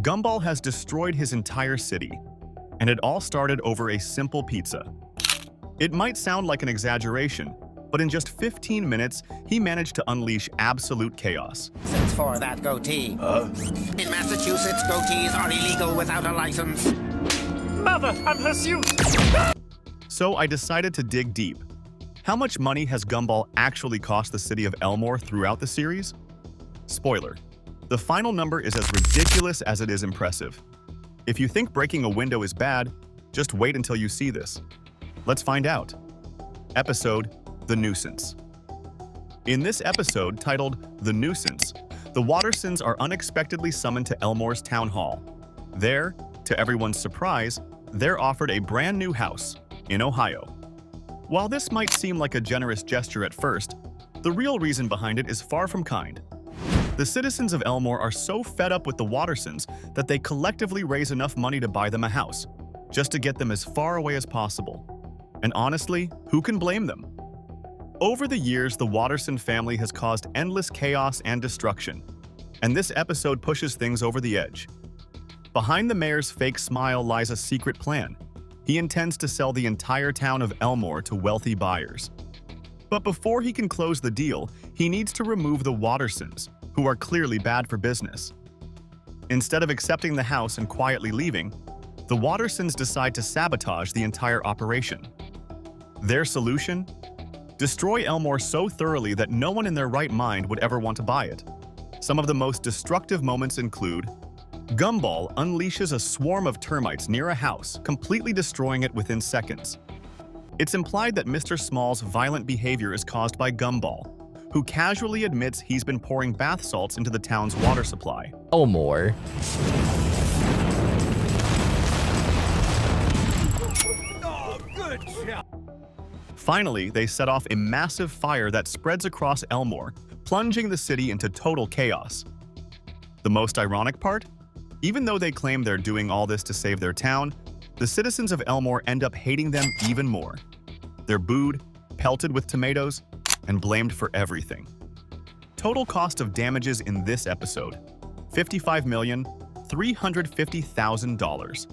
Gumball has destroyed his entire city, and it all started over a simple pizza. It might sound like an exaggeration, but in just 15 minutes, he managed to unleash absolute chaos. Since for that goatee. In Massachusetts, goatees are illegal without a license. Mother, I'm pursued! So I decided to dig deep. How much money has Gumball actually cost the city of Elmore throughout the series? Spoiler: the final number is as ridiculous as it is impressive. If you think breaking a window is bad, just wait until you see this. Let's find out. Episode: The Nuisance. In this episode, titled The Nuisance, the Wattersons are unexpectedly summoned to Elmore's town hall. There, to everyone's surprise, they're offered a brand new house in Ohio. While this might seem like a generous gesture at first, the real reason behind it is far from kind. The citizens of Elmore are so fed up with the Wattersons that they collectively raise enough money to buy them a house, just to get them as far away as possible. And honestly, who can blame them? Over the years, the Watterson family has caused endless chaos and destruction, and this episode pushes things over the edge. Behind the mayor's fake smile lies a secret plan. He intends to sell the entire town of Elmore to wealthy buyers. But before he can close the deal, he needs to remove the Wattersons, who are clearly bad for business. Instead of accepting the house and quietly leaving, the Wattersons decide to sabotage the entire operation. Their solution? Destroy Elmore so thoroughly that no one in their right mind would ever want to buy it. Some of the most destructive moments include: Gumball unleashes a swarm of termites near a house, completely destroying it within seconds. It's implied that Mr. Small's violent behavior is caused by Gumball, who casually admits he's been pouring bath salts into the town's water supply. Elmore. Oh, good job! Finally, they set off a massive fire that spreads across Elmore, plunging the city into total chaos. The most ironic part? Even though they claim they're doing all this to save their town, the citizens of Elmore end up hating them even more. They're booed, pelted with tomatoes, and blamed for everything. Total cost of damages in this episode: $55,350,000.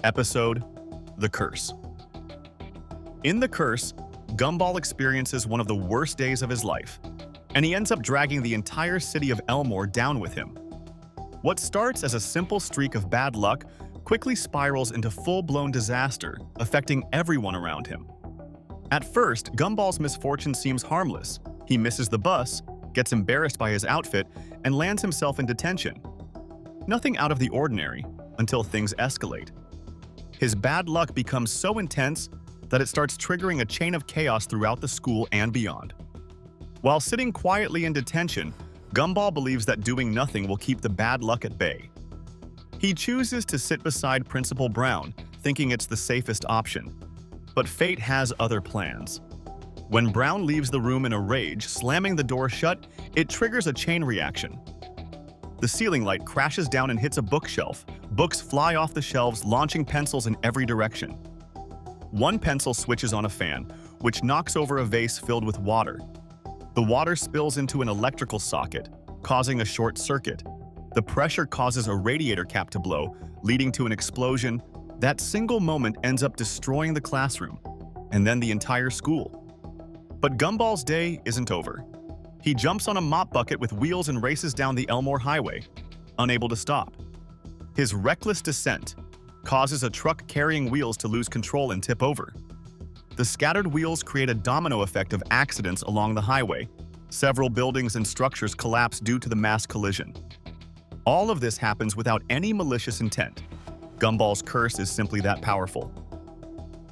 Episode: The Curse. In The Curse, Gumball experiences one of the worst days of his life, and he ends up dragging the entire city of Elmore down with him. What starts as a simple streak of bad luck quickly spirals into full-blown disaster, affecting everyone around him. At first, Gumball's misfortune seems harmless. He misses the bus, gets embarrassed by his outfit, and lands himself in detention. Nothing out of the ordinary, until things escalate. His bad luck becomes so intense that it starts triggering a chain of chaos throughout the school and beyond. While sitting quietly in detention, Gumball believes that doing nothing will keep the bad luck at bay. He chooses to sit beside Principal Brown, thinking it's the safest option. But fate has other plans. When Brown leaves the room in a rage, slamming the door shut, it triggers a chain reaction. The ceiling light crashes down and hits a bookshelf. Books fly off the shelves, launching pencils in every direction. One pencil switches on a fan, which knocks over a vase filled with water. The water spills into an electrical socket, causing a short circuit. The pressure causes a radiator cap to blow, leading to an explosion. That single moment ends up destroying the classroom, and then the entire school. But Gumball's day isn't over. He jumps on a mop bucket with wheels and races down the Elmore Highway, unable to stop. His reckless descent causes a truck carrying wheels to lose control and tip over. The scattered wheels create a domino effect of accidents along the highway. Several buildings and structures collapse due to the mass collision. All of this happens without any malicious intent. Gumball's curse is simply that powerful.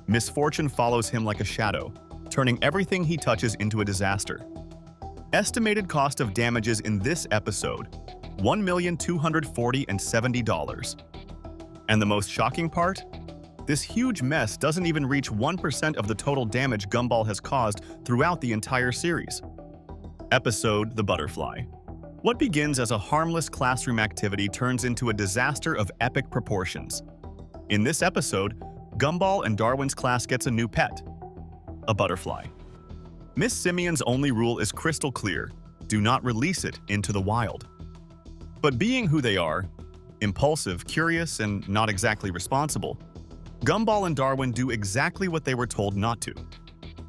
Misfortune follows him like a shadow, turning everything he touches into a disaster. Estimated cost of damages in this episode: $1,240,070. And the most shocking part? This huge mess doesn't even reach 1% of the total damage Gumball has caused throughout the entire series. Episode: The Butterfly. What begins as a harmless classroom activity turns into a disaster of epic proportions. In this episode, Gumball and Darwin's class gets a new pet: a butterfly. Miss Simeon's only rule is crystal clear: do not release it into the wild. But being who they are, Impulsive, curious, and not exactly responsible, Gumball and Darwin do exactly what they were told not to.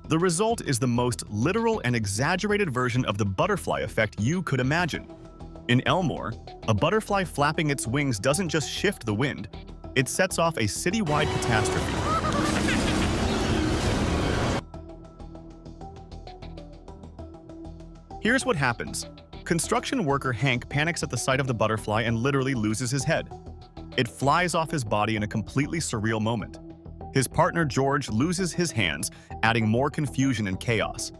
The result is the most literal and exaggerated version of the butterfly effect you could imagine. In Elmore, a butterfly flapping its wings doesn't just shift the wind, it sets off a citywide catastrophe. Here's what happens. Construction worker Hank panics at the sight of the butterfly and literally loses his head. It flies off his body in a completely surreal moment. His partner George loses his hands, adding more confusion and chaos.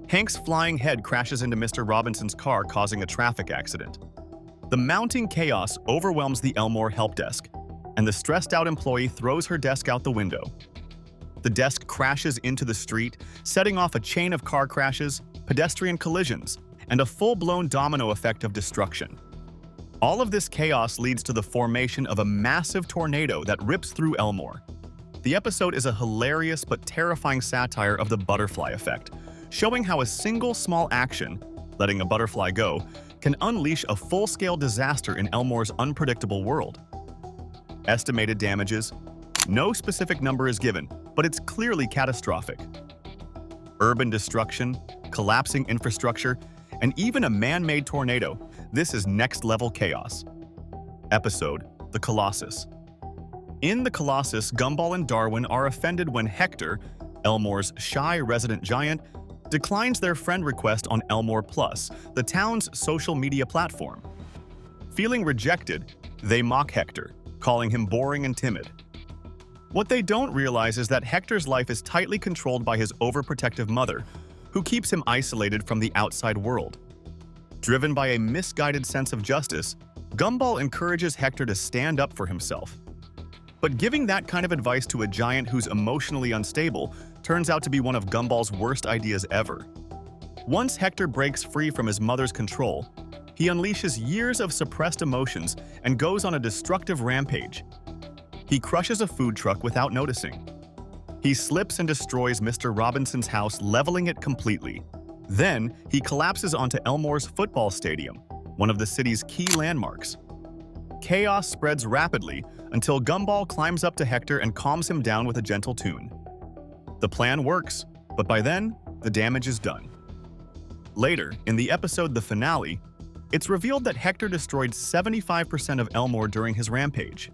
Hank's flying head crashes into Mr. Robinson's car, causing a traffic accident. The mounting chaos overwhelms the Elmore help desk, and the stressed-out employee throws her desk out the window. The desk crashes into the street, setting off a chain of car crashes, pedestrian collisions, and a full-blown domino effect of destruction. All of this chaos leads to the formation of a massive tornado that rips through Elmore. The episode is a hilarious but terrifying satire of the butterfly effect, showing how a single small action, letting a butterfly go, can unleash a full-scale disaster in Elmore's unpredictable world. Estimated damages: no specific number is given, but it's clearly catastrophic. Urban destruction, collapsing infrastructure, and even a man-made tornado. This is next-level chaos. Episode: The Colossus. In The Colossus, Gumball and Darwin are offended when Hector, Elmore's shy resident giant, declines their friend request on Elmore Plus, the town's social media platform. Feeling rejected, they mock Hector, calling him boring and timid. What they don't realize is that Hector's life is tightly controlled by his overprotective mother, who keeps him isolated from the outside world. Driven by a misguided sense of justice, Gumball encourages Hector to stand up for himself. But giving that kind of advice to a giant who's emotionally unstable turns out to be one of Gumball's worst ideas ever. Once Hector breaks free from his mother's control, he unleashes years of suppressed emotions and goes on a destructive rampage. He crushes a food truck without noticing. He slips and destroys Mr. Robinson's house, leveling it completely. Then, he collapses onto Elmore's football stadium, one of the city's key landmarks. Chaos spreads rapidly until Gumball climbs up to Hector and calms him down with a gentle tune. The plan works, but by then, the damage is done. Later, in the episode The Finale, it's revealed that Hector destroyed 75% of Elmore during his rampage.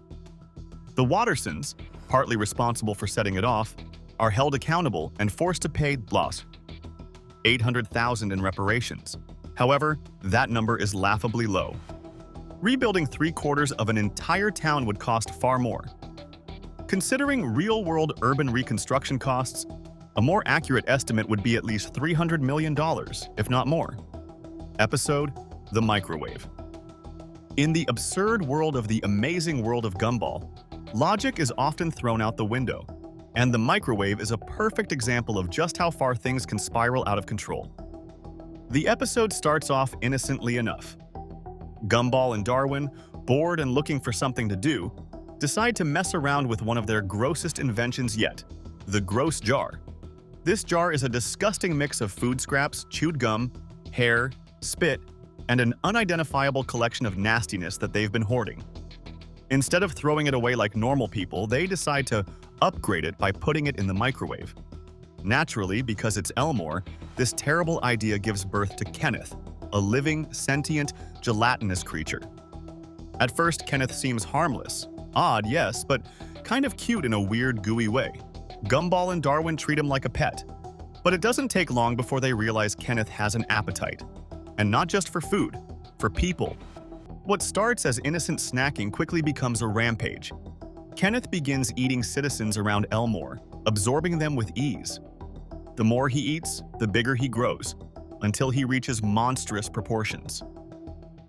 The Wattersons, partly responsible for setting it off, are held accountable and forced to pay $800,000 in reparations. However, that number is laughably low. Rebuilding 3/4 of an entire town would cost far more. Considering real-world urban reconstruction costs, a more accurate estimate would be at least $300 million, if not more. Episode: The Microwave. In the absurd world of the amazing world of Gumball, logic is often thrown out the window, and the microwave is a perfect example of just how far things can spiral out of control. The episode starts off innocently enough. Gumball and Darwin, bored and looking for something to do, decide to mess around with one of their grossest inventions yet, the gross jar. This jar is a disgusting mix of food scraps, chewed gum, hair, spit, and an unidentifiable collection of nastiness that they've been hoarding. Instead of throwing it away like normal people, they decide to upgrade it by putting it in the microwave. Naturally, because it's Elmore, this terrible idea gives birth to Kenneth, a living, sentient, gelatinous creature. At first, Kenneth seems harmless. Odd, yes, but kind of cute in a weird, gooey way. Gumball and Darwin treat him like a pet. But it doesn't take long before they realize Kenneth has an appetite. And not just for food, for people. What starts as innocent snacking quickly becomes a rampage. Kenneth begins eating citizens around Elmore, absorbing them with ease. The more he eats, the bigger he grows, until he reaches monstrous proportions.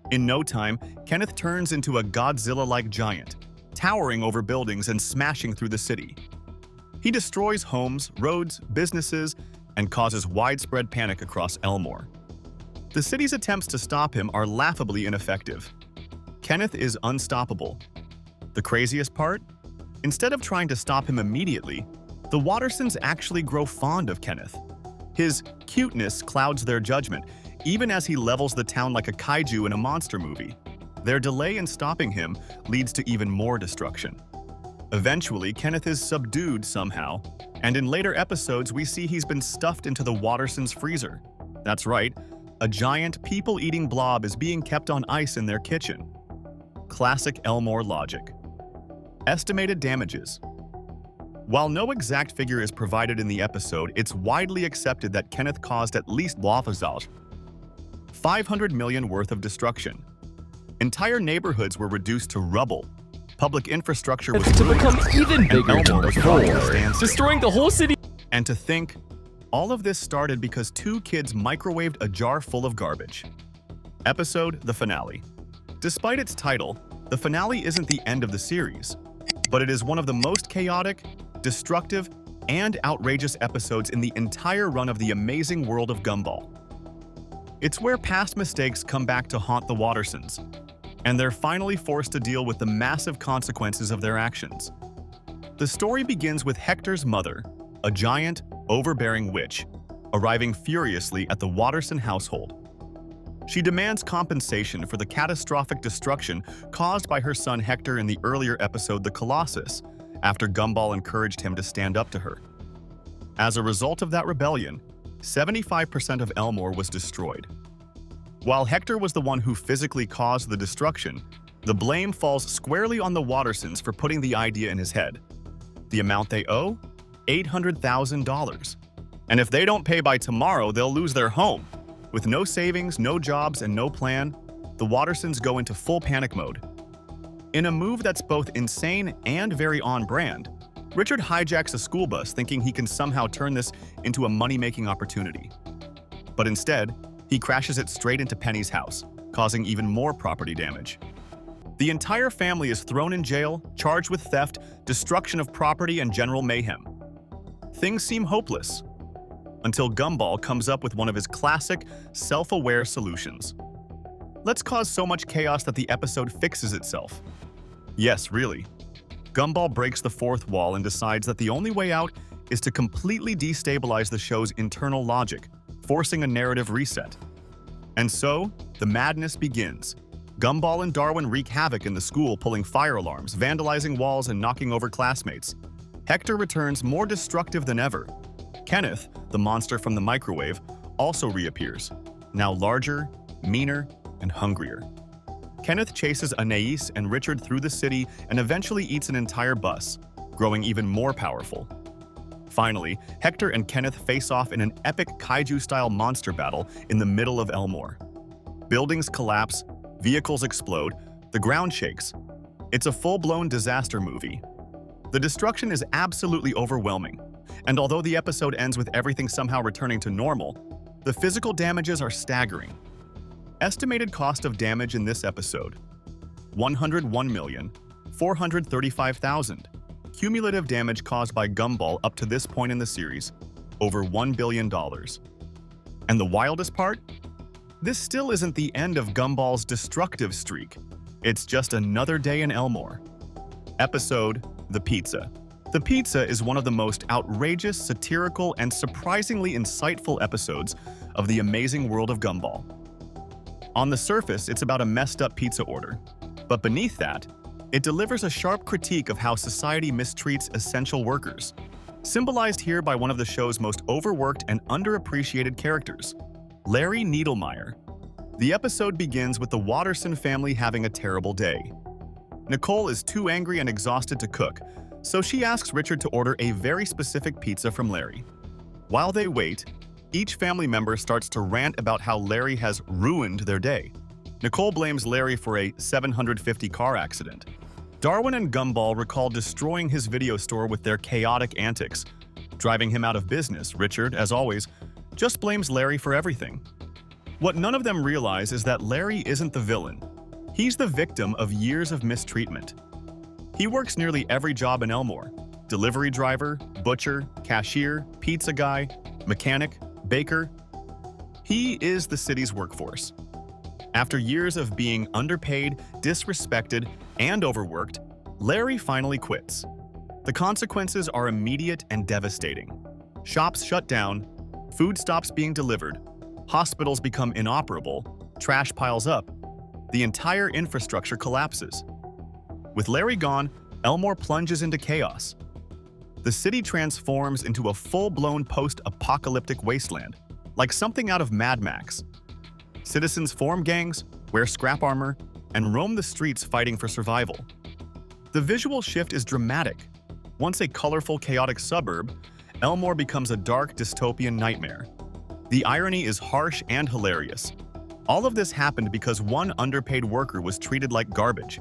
In no time, Kenneth turns into a Godzilla-like giant, towering over buildings and smashing through the city. He destroys homes, roads, businesses, and causes widespread panic across Elmore. The city's attempts to stop him are laughably ineffective. Kenneth is unstoppable. The craziest part? Instead of trying to stop him immediately, the Wattersons actually grow fond of Kenneth. His cuteness clouds their judgment, even as he levels the town like a kaiju in a monster movie. Their delay in stopping him leads to even more destruction. Eventually, Kenneth is subdued somehow, and in later episodes we see he's been stuffed into the Wattersons' freezer. That's right, a giant people-eating blob is being kept on ice in their kitchen. Classic Elmore logic. Estimated damages. While no exact figure is provided in the episode, it's widely accepted that Kenneth caused at least $500 million worth of destruction. Entire neighborhoods were reduced to rubble. Public infrastructure was to ruined, become even and bigger Elmore than was brought to a before, standstill. destroying the whole city. And to think, all of this started because two kids microwaved a jar full of garbage. Episode: The Finale. Despite its title, the finale isn't the end of the series, but it is one of the most chaotic, destructive, and outrageous episodes in the entire run of the amazing world of Gumball. It's where past mistakes come back to haunt the Wattersons, and they're finally forced to deal with the massive consequences of their actions. The story begins with Hector's mother, a giant, overbearing witch, arriving furiously at the Watterson household. She demands compensation for the catastrophic destruction caused by her son Hector in the earlier episode The Colossus, after Gumball encouraged him to stand up to her. As a result of that rebellion, 75% of Elmore was destroyed. While Hector was the one who physically caused the destruction, the blame falls squarely on the Wattersons for putting the idea in his head. The amount they owe? $800,000. And if they don't pay by tomorrow, they'll lose their home. With no savings, no jobs, and no plan, the Wattersons go into full panic mode. In a move that's both insane and very on-brand, Richard hijacks a school bus thinking he can somehow turn this into a money-making opportunity. But instead, he crashes it straight into Penny's house, causing even more property damage. The entire family is thrown in jail, charged with theft, destruction of property, and general mayhem. Things seem hopeless, until Gumball comes up with one of his classic, self-aware solutions. Let's cause so much chaos that the episode fixes itself. Yes, really. Gumball breaks the fourth wall and decides that the only way out is to completely destabilize the show's internal logic, forcing a narrative reset. And so, the madness begins. Gumball and Darwin wreak havoc in the school, pulling fire alarms, vandalizing walls, and knocking over classmates. Hector returns more destructive than ever. Kenneth, the monster from the microwave, also reappears, now larger, meaner, and hungrier. Kenneth chases Anais and Richard through the city and eventually eats an entire bus, growing even more powerful. Finally, Hector and Kenneth face off in an epic kaiju-style monster battle in the middle of Elmore. Buildings collapse, vehicles explode, the ground shakes. It's a full-blown disaster movie. The destruction is absolutely overwhelming, and although the episode ends with everything somehow returning to normal, the physical damages are staggering. Estimated cost of damage in this episode: $101,435,000. Cumulative damage caused by Gumball up to this point in the series: over $1 billion. And the wildest part? This still isn't the end of Gumball's destructive streak. It's just another day in Elmore. Episode: The Pizza. The Pizza is one of the most outrageous, satirical, and surprisingly insightful episodes of the amazing world of Gumball. On the surface, it's about a messed-up pizza order, but beneath that, it delivers a sharp critique of how society mistreats essential workers, symbolized here by one of the show's most overworked and underappreciated characters, Larry Needlemeyer. The episode begins with the Watterson family having a terrible day. Nicole is too angry and exhausted to cook, so she asks Richard to order a very specific pizza from Larry. While they wait, each family member starts to rant about how Larry has ruined their day. Nicole blames Larry for a 750 car accident. Darwin and Gumball recall destroying his video store with their chaotic antics. Driving him out of business, Richard, as always, just blames Larry for everything. What none of them realize is that Larry isn't the villain. He's the victim of years of mistreatment. He works nearly every job in Elmore: delivery driver, butcher, cashier, pizza guy, mechanic, baker. He is the city's workforce. After years of being underpaid, disrespected, and overworked, Larry finally quits. The consequences are immediate and devastating. Shops shut down, food stops being delivered, hospitals become inoperable, trash piles up, the entire infrastructure collapses. With Larry gone, Elmore plunges into chaos. The city transforms into a full-blown post-apocalyptic wasteland, like something out of Mad Max. Citizens form gangs, wear scrap armor, and roam the streets fighting for survival. The visual shift is dramatic. Once a colorful, chaotic suburb, Elmore becomes a dark, dystopian nightmare. The irony is harsh and hilarious. All of this happened because one underpaid worker was treated like garbage.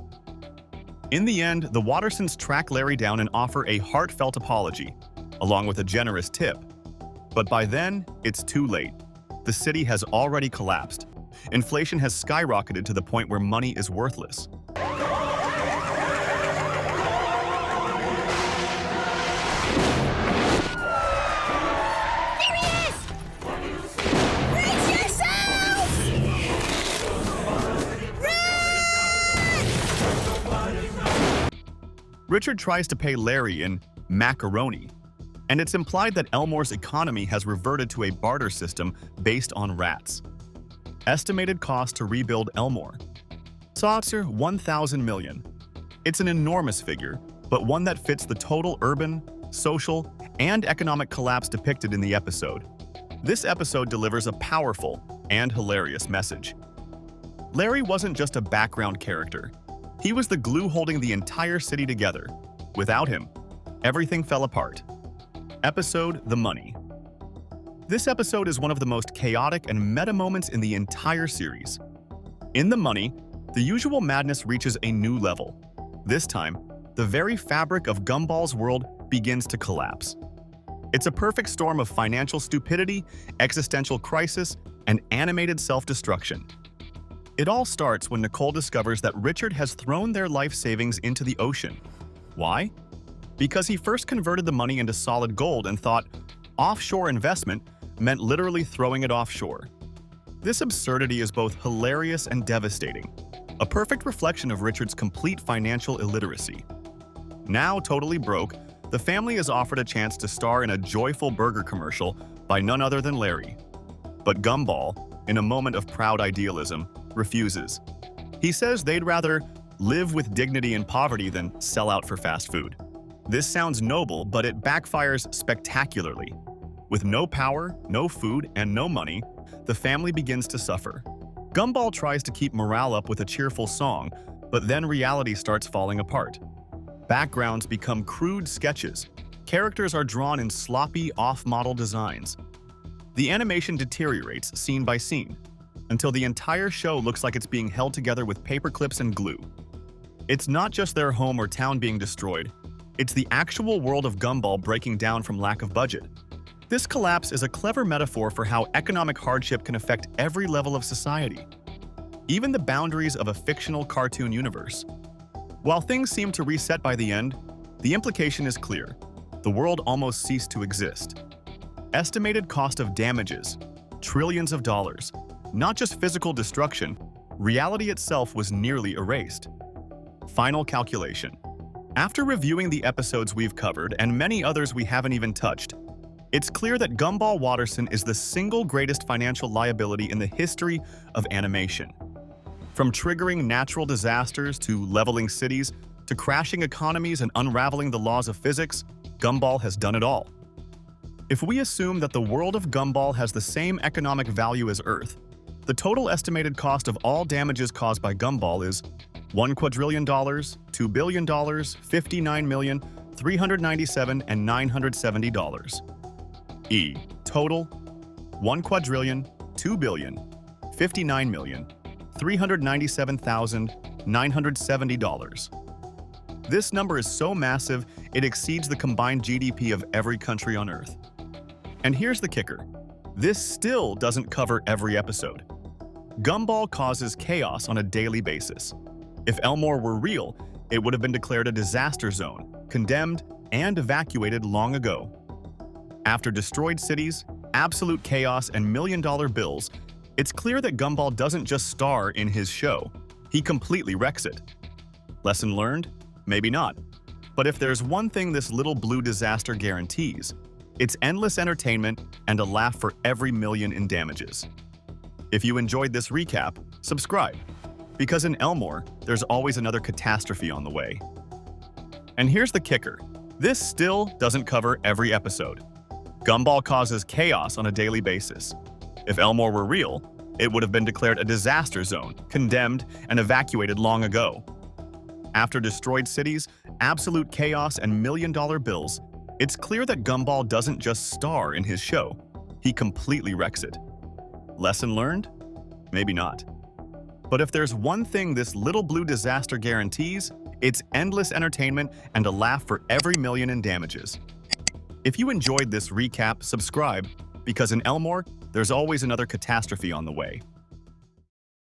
In the end, the Wattersons track Larry down and offer a heartfelt apology, along with a generous tip. But by then, it's too late. The city has already collapsed. Inflation has skyrocketed to the point where money is worthless. Richard tries to pay Larry in macaroni, and it's implied that Elmore's economy has reverted to a barter system based on rats. Estimated cost to rebuild Elmore: Saucer 1,000 million. It's an enormous figure, but one that fits the total urban, social, and economic collapse depicted in the episode. This episode delivers a powerful and hilarious message. Larry wasn't just a background character. He was the glue holding the entire city together. Without him, everything fell apart. Episode: The Money. This episode is one of the most chaotic and meta moments in the entire series. In The Money, the usual madness reaches a new level. This time, the very fabric of Gumball's world begins to collapse. It's a perfect storm of financial stupidity, existential crisis, and animated self-destruction. It all starts when Nicole discovers that Richard has thrown their life savings into the ocean. Why? Because he first converted the money into solid gold and thought offshore investment meant literally throwing it offshore. This absurdity is both hilarious and devastating, a perfect reflection of Richard's complete financial illiteracy. Now totally broke, the family is offered a chance to star in a joyful burger commercial by none other than Larry. But Gumball, in a moment of proud idealism, refuses. He says they'd rather live with dignity in poverty than sell out for fast food. This sounds noble, but it backfires spectacularly. With no power, no food, and no money, the family begins to suffer. Gumball tries to keep morale up with a cheerful song, but then reality starts falling apart. Backgrounds become crude sketches. Characters are drawn in sloppy, off-model designs. The animation deteriorates scene by scene, until the entire show looks like it's being held together with paper clips and glue. It's not just their home or town being destroyed, it's the actual world of Gumball breaking down from lack of budget. This collapse is a clever metaphor for how economic hardship can affect every level of society, even the boundaries of a fictional cartoon universe. While things seem to reset by the end, the implication is clear. The world almost ceased to exist. Estimated cost of damages: trillions of dollars. Not just physical destruction, reality itself was nearly erased. Final calculation. After reviewing the episodes we've covered and many others we haven't even touched, it's clear that Gumball Watterson is the single greatest financial liability in the history of animation. From triggering natural disasters to leveling cities to crashing economies and unraveling the laws of physics, Gumball has done it all. If we assume that the world of Gumball has the same economic value as Earth, the total estimated cost of all damages caused by Gumball is $1 quadrillion, $2 billion, $59 million, $397, and $970. Total: $1 quadrillion, $2 billion, $59 million, $397,970. This number is so massive, it exceeds the combined GDP of every country on Earth. And here's the kicker: this still doesn't cover every episode. Gumball causes chaos on a daily basis. If Elmore were real, it would have been declared a disaster zone, condemned, and evacuated long ago. After destroyed cities, absolute chaos, and million-dollar bills, it's clear that Gumball doesn't just star in his show, he completely wrecks it. Lesson learned? Maybe not. But if there's one thing this little blue disaster guarantees, it's endless entertainment and a laugh for every million in damages. If you enjoyed this recap, subscribe. Because in Elmore, there's always another catastrophe on the way. And here's the kicker. This still doesn't cover every episode. Gumball causes chaos on a daily basis. If Elmore were real, it would have been declared a disaster zone, condemned, and evacuated long ago. After destroyed cities, absolute chaos, and million-dollar bills, it's clear that Gumball doesn't just star in his show. He completely wrecks it. Lesson learned? Maybe not. But if there's one thing this little blue disaster guarantees, it's endless entertainment and a laugh for every million in damages. If you enjoyed this recap, subscribe, because in Elmore, there's always another catastrophe on the way.